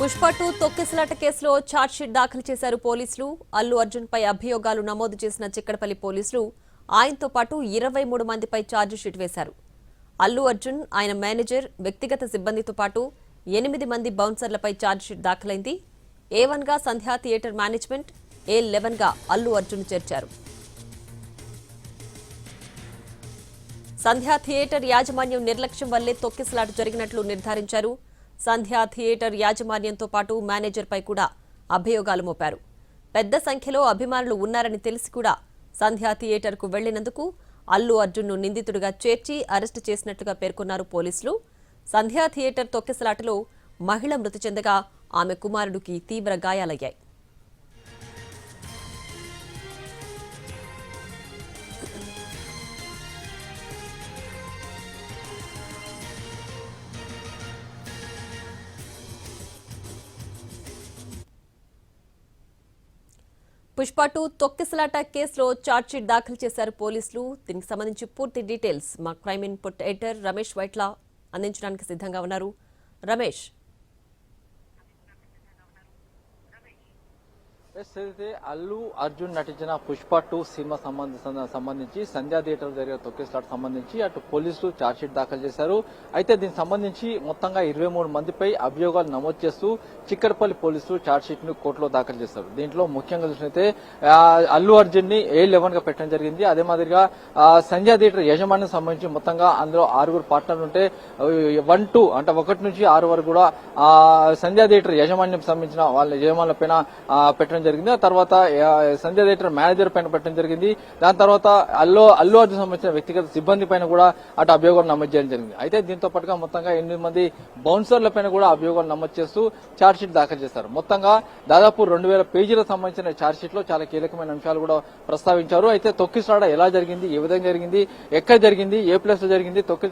పుష్ప 2 తొక్కిసలాట కేసులో ఛార్జ్షీట్ దాఖలు చేశారు పోలీసులు. అల్లు అర్జున్ పై అభియోగాలు నమోదు చేసిన చిక్కడపల్లి పోలీసులు ఆయనతో పాటు 23 మందిపై ఛార్జ్షీట్ వేశారు. అల్లు అర్జున్, ఆయన మేనేజర్, వ్యక్తిగత సిబ్బందితో పాటు 8 మంది బౌన్సర్లపై ఛార్జ్షీట్ దాఖలైంది. A1 గా సంధ్యా థియేటర్ మేనేజ్మెంట్, A11 గా అల్లు అర్జున్ చేర్చారు. సంధ్యా థియేటర్ యాజమాన్యం నిర్లక్ష్యం వల్లే తొక్కిసలాట జరిగినట్లు నిర్ధారించారు. సంధ్యా థియేటర్ యాజమాన్యంతో పాటు మేనేజర్పై కూడా అభియోగాలు మోపారు. పెద్ద సంఖ్యలో అభిమానులు ఉన్నారని తెలిసి కూడా సంధ్యా థియేటర్కు వెళ్లినందుకు అల్లు అర్జున్ను నిందితుడిగా చేర్చి అరెస్టు చేసినట్లుగా పేర్కొన్నారు పోలీసులు. సంధ్యా థియేటర్ తొక్కిసలాటలో మహిళ మృతి చెందగా ఆమె కుమారుడికి తీవ్ర గాయాలయ్యాయి. పుష్ప 2 తొక్కిసలాట కేసులో ఛార్జ్షీట్ దాఖలు చేశారు పోలీసులు. దీనికి సంబంధించి పూర్తి డీటెయిల్స్ మా crime input editor Ramesh Vaitla అందించడానికి సిద్ధంగా ఉన్నారు. రమేష్, అయితే అల్లు అర్జున్ నటించిన పుష్ప 2 సినిమా సంబంధించి సంధ్యా థియేటర్ జరిగిన తొక్కిసలాట సంబంధించి అటు పోలీసులు ఛార్జ్షీట్ దాఖలు చేశారు. అయితే దీనికి సంబంధించి మొత్తంగా 23 మందిపై అభియోగాలు నమోదు చేస్తూ చిక్కడపల్లి పోలీసులు ఛార్జ్షీట్ ను కోర్టులో దాఖలు చేశారు. దీంట్లో ముఖ్యంగా చూసినట్లయితే అల్లు అర్జున్ ని A11 గా పెట్టడం జరిగింది. అదే మాదిరిగా సంధ్యా థియేటర్ యజమానికి సంబంధించి మొత్తంగా అందులో 6 పార్ట్నర్లు ఉంటే 1-2 అంటే 1 నుంచి 6 వరకు కూడా సంధ్యా థియేటర్ యజమాన్యం సంబంధించిన వాళ్ళ యజమానుల పైన పెట్టడం జరిగింది. ఆ తర్వాత సంధ్యా థియేటర్ మేనేజర్ పైన పెట్టడం జరిగింది. దాని తర్వాత అల్లు అర్జున్ సంబంధించిన వ్యక్తిగత సిబ్బంది పైన కూడా అటు అభియోగాలు నమోదు చేయడం జరిగింది. అయితే దీంతో పాటుగా మొత్తంగా 8 మంది బౌన్సర్ల పైన కూడా అభియోగాలు నమోదు చేస్తూ ఛార్జ్షీట్ దాఖలు చేశారు. మొత్తంగా దాదాపు 2000 పేజీలకు సంబంధించిన ఛార్జ్షీట్ లో చాలా కీలకమైన అంశాలు కూడా ప్రస్తావించారు. అయితే తొక్కిసలాట ఎలా జరిగింది, ఏ విధంగా జరిగింది, ఎక్కడ జరిగింది, ఏ ప్లేస్ లో జరిగింది, తొక్కి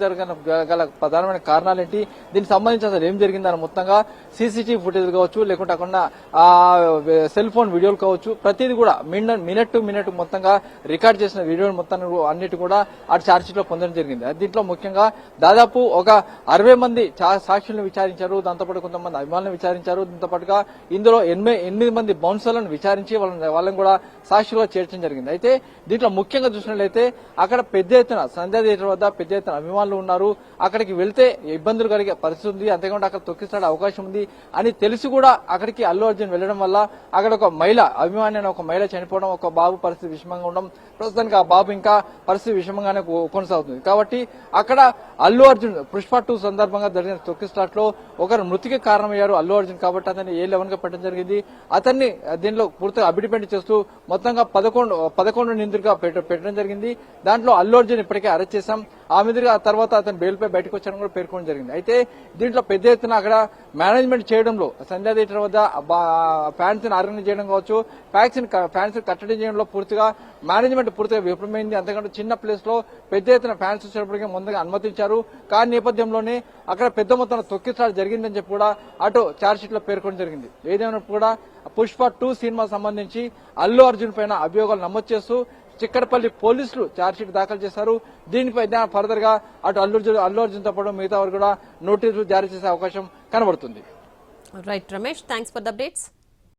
గల ప్రధానమైన కారణాలేంటి, దీనికి సంబంధించి అసలు ఏం జరిగిందని మొత్తంగా సీసీటీవీ ఫుటేజ్ కావచ్చు, లేకుంటే అక్కడ సెల్ ఫోన్ వీడియోలు కావచ్చు, ప్రతిదీ కూడా మినిట్ టు మినిట్ మొత్తంగా రికార్డ్ చేసిన వీడియోలు మొత్తాన్ని అన్నిటి కూడా అటు ఛార్జ్షీట్ లో పొందడం జరిగింది. దీంట్లో ముఖ్యంగా దాదాపు ఒక 60 మంది సాక్షులను విచారించారు. దాంతోపాటు కొంతమంది అభిమానులను విచారించారు. దీంతో పాటుగా ఇందులో 8 మంది బౌన్సర్లను విచారించి వాళ్ళని కూడా సాక్షులుగా చేర్చడం జరిగింది. అయితే దీంట్లో ముఖ్యంగా చూసినట్లయితే అక్కడ పెద్ద ఎత్తున సంధ్యా థియేటర్ వద్ద పెద్ద ఎత్తున అభిమానులు ఉన్నారు. అక్కడికి వెళ్తే ఇబ్బందులు కలిగే పరిస్థితి ఉంది, అంతేకాకుండా అక్కడ తొక్కిసలాడే అవకాశం ఉంది అని తెలిసి కూడా అక్కడికి అల్లు అర్జున్ వెళ్లడం వల్ల అక్కడ ఒక మహిళ అభిమాని ఒక మహిళ చనిపోవడం, ఒక బాబు పరిస్థితి విషమంగా ఉండడం, ప్రస్తుతానికి ఆ బాబు ఇంకా పరిస్థితి విషమంగానే కొనసాగుతుంది. కాబట్టి అక్కడ అల్లు అర్జున్ పుష్ప 2 సందర్భంగా జరిగిన తొక్కిసలాట్లో ఒకరు మృతికి కారణమయ్యారు అల్లు అర్జున్. కాబట్టి అతన్ని A11 గా పెట్టడం జరిగింది. అతన్ని దీనిలో పూర్తిగా అబిడిపెంట్ చేస్తూ మొత్తంగా 11 నిందితులుగా పెట్టడం జరిగింది. దాంట్లో అల్లు అర్జున్ ఇప్పటికే అరెస్ట్ చేశాం. ఆ మీదుగా తర్వాత అతను బెయిల్పై బయటకు వచ్చారని కూడా పేర్కొనడం జరిగింది. అయితే దీంట్లో పెద్ద ఎత్తున అక్కడ మేనేజ్మెంట్ చేయడంలో సంధ్యా థియేటర్ వద్ద ఫ్యాన్స్ ని ఆర్గనైజ్ చేయడం కావచ్చు, ఫ్యాన్స్ కట్టడి చేయడంలో పూర్తిగా మేనేజ్మెంట్ పూర్తిగా విఫలమైంది. అంతేకాకుండా చిన్న ప్లేస్ లో పెద్ద ఎత్తున ఫ్యాన్స్ వచ్చేటప్పటికీ ముందుగా అనుమతించారు. కానీ నేపథ్యంలోనే అక్కడ పెద్ద మొత్తంలో తొక్కిసలాట జరిగిందని చెప్పి కూడా అటు ఛార్జ్షీట్ లో పేర్కొనడం జరిగింది. ఏదేమైనప్పుడు కూడా పుష్ప 2 సినిమా సంబంధించి అల్లు అర్జున్ పైన అభియోగాలు నమోదు చేస్తూ చిక్కడపల్లి పోలీసులు ఛార్జ్షీట్ దాఖలు చేశారు. దీనిపై ఫర్దర్ గా అటు అల్లు అర్జున్ తో పాటు మిగతా వారు కూడా నోటీసులు జారీ చేసే అవకాశం కనబడుతుంది. Right Ramesh, thanks for the updates.